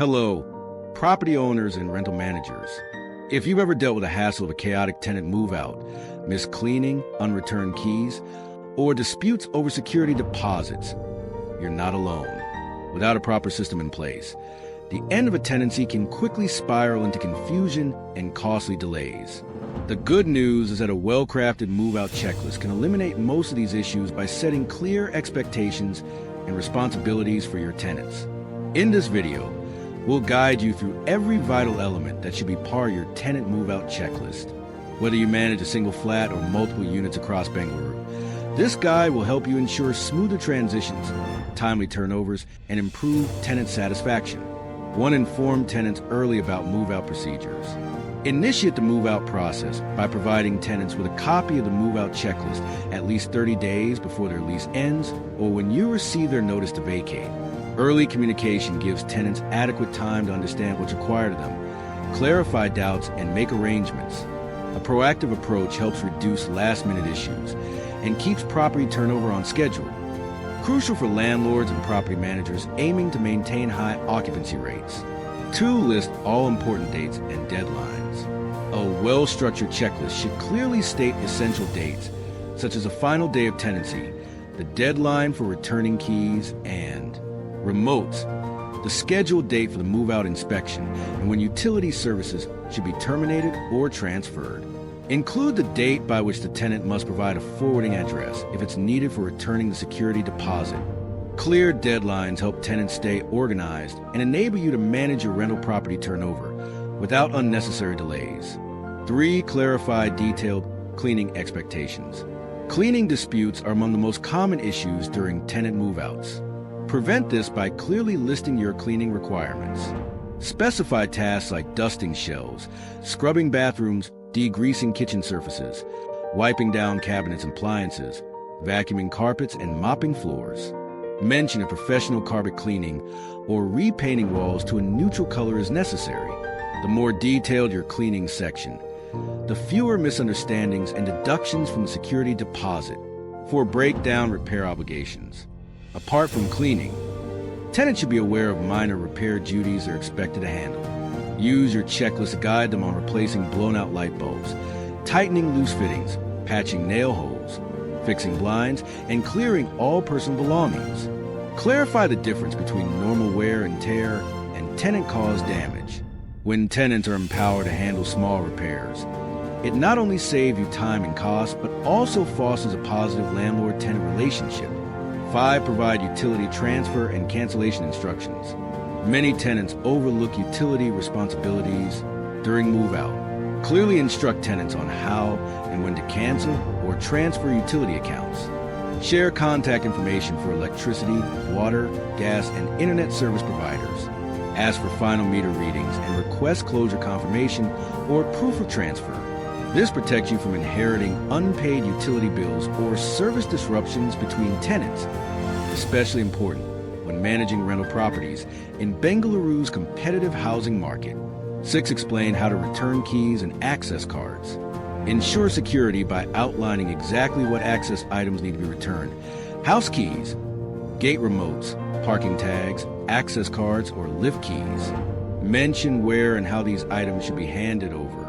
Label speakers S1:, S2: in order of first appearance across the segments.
S1: Hello, property owners and rental managers. If you've ever dealt with the hassle of a chaotic tenant move-out, missed cleaning, unreturned keys, or disputes over security deposits, you're not alone. Without a proper system in place, the end of a tenancy can quickly spiral into confusion and costly delays. The good news is that a well-crafted move-out checklist can eliminate most of these issues by setting clear expectations and responsibilities for your tenants. In this video, we'll guide you through every vital element that should be part of your tenant move-out checklist. Whether you manage a single flat or multiple units across Bengaluru, this guide will help you ensure smoother transitions, timely turnovers, and improve tenant satisfaction. One, inform tenants early about move-out procedures. Initiate the move-out process by providing tenants with a copy of the move-out checklist at least 30 days before their lease ends or when you receive their notice to vacate. Early communication gives tenants adequate time to understand what's required of them, clarify doubts, and make arrangements. A proactive approach helps reduce last-minute issues and keeps property turnover on schedule. Crucial for landlords and property managers aiming to maintain high occupancy rates. 2, list all important dates and deadlines. A well-structured checklist should clearly state essential dates, such as a final day of tenancy, the deadline for returning keys, and remotes, the scheduled date for the move-out inspection, and when utility services should be terminated or transferred. Include the date by which the tenant must provide a forwarding address if it's needed for returning the security deposit. Clear deadlines help tenants stay organized and enable you to manage your rental property turnover without unnecessary delays. 3, clarify detailed cleaning expectations. Cleaning disputes are among the most common issues during tenant move-outs. Prevent this by clearly listing your cleaning requirements. Specify tasks like dusting shelves, scrubbing bathrooms, degreasing kitchen surfaces, wiping down cabinets and appliances, vacuuming carpets, and mopping floors. Mention a professional carpet cleaning or repainting walls to a neutral color is necessary. The more detailed your cleaning section, the fewer misunderstandings and deductions from the security deposit. 4, break down repair obligations. Apart from cleaning, tenants should be aware of minor repair duties they're expected to handle. Use your checklist to guide them on replacing blown-out light bulbs, tightening loose fittings, patching nail holes, fixing blinds, and clearing all personal belongings. Clarify the difference between normal wear and tear and tenant-caused damage. When tenants are empowered to handle small repairs, it not only saves you time and cost, but also fosters a positive landlord-tenant relationship. 5, provide utility transfer and cancellation instructions. Many tenants overlook utility responsibilities during move-out. Clearly instruct tenants on how and when to cancel or transfer utility accounts. Share contact information for electricity, water, gas, and internet service providers. Ask for final meter readings and request closure confirmation or proof of transfer. This protects you from inheriting unpaid utility bills or service disruptions between tenants, especially important when managing rental properties in Bengaluru's competitive housing market. 6, explain how to return keys and access cards. Ensure security by outlining exactly what access items need to be returned. House keys, gate remotes, parking tags, access cards, or lift keys. Mention where and how these items should be handed over.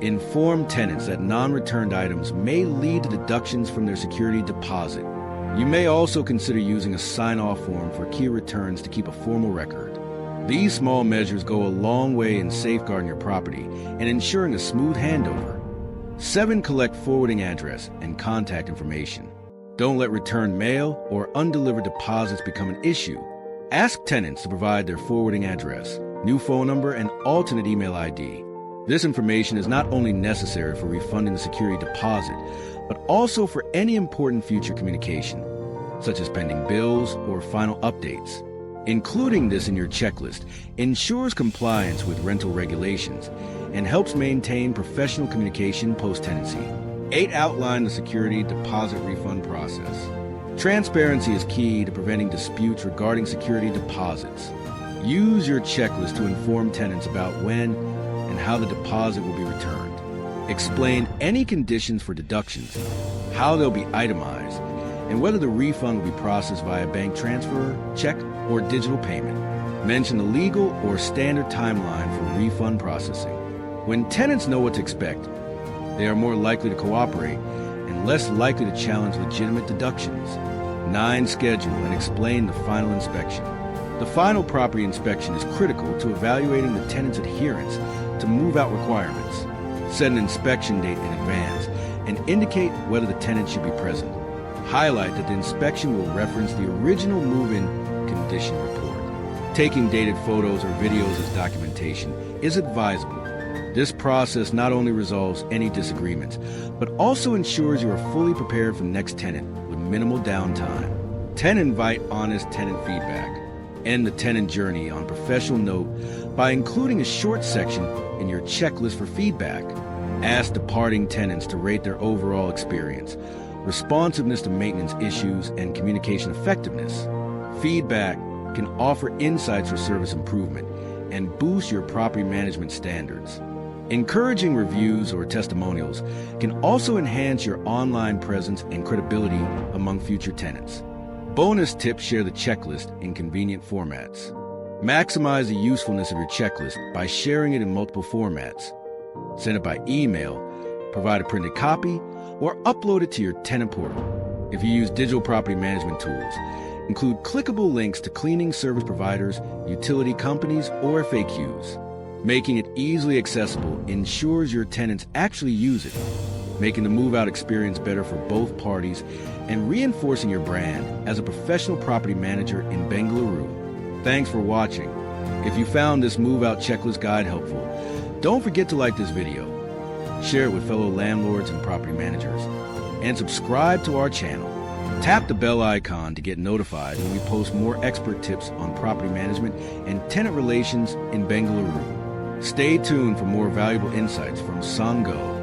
S1: Inform tenants that non-returned items may lead to deductions from their security deposit. You may also consider using a sign-off form for key returns to keep a formal record. These small measures go a long way in safeguarding your property and ensuring a smooth handover. 7, collect forwarding address and contact information. Don't let returned mail or undelivered deposits become an issue. Ask tenants to provide their forwarding address, new phone number, and alternate email ID. This information is not only necessary for refunding the security deposit, but also for any important future communication, such as pending bills or final updates. Including this in your checklist ensures compliance with rental regulations and helps maintain professional communication post-tenancy. 8, outline the security deposit refund process. Transparency is key to preventing disputes regarding security deposits. Use your checklist to inform tenants about when and how the deposit will be returned. Explain any conditions for deductions, how they'll be itemized, and whether the refund will be processed via bank transfer, check, or digital payment. Mention the legal or standard timeline for refund processing. When tenants know what to expect, they are more likely to cooperate and less likely to challenge legitimate deductions. 9. Schedule and explain the final inspection. The final property inspection is critical to evaluating the tenant's adherence to move-out requirements. Set an inspection date in advance and indicate whether the tenant should be present. Highlight that the inspection will reference the original move-in condition report. Taking dated photos or videos as documentation is advisable. This process not only resolves any disagreements, but also ensures you are fully prepared for the next tenant with minimal downtime. 10. Invite honest tenant feedback. End the tenant journey on a professional note by including a short section in your checklist for feedback. Ask departing tenants to rate their overall experience, responsiveness to maintenance issues, and communication effectiveness. Feedback can offer insights for service improvement and boost your property management standards. Encouraging reviews or testimonials can also enhance your online presence and credibility among future tenants. Bonus tips: share the checklist in convenient formats. Maximize the usefulness of your checklist by sharing it in multiple formats. Send it by email, provide a printed copy, or upload it to your tenant portal. If you use digital property management tools, include clickable links to cleaning service providers, utility companies, or FAQs. Making it easily accessible ensures your tenants actually use it, making the move-out experience better for both parties and reinforcing your brand as a professional property manager in Bengaluru. Thanks for watching. If you found this move-out checklist guide helpful, don't forget to like this video, share it with fellow landlords and property managers, and subscribe to our channel. Tap the bell icon to get notified when we post more expert tips on property management and tenant relations in Bengaluru. Stay tuned for more valuable insights from SANGAU.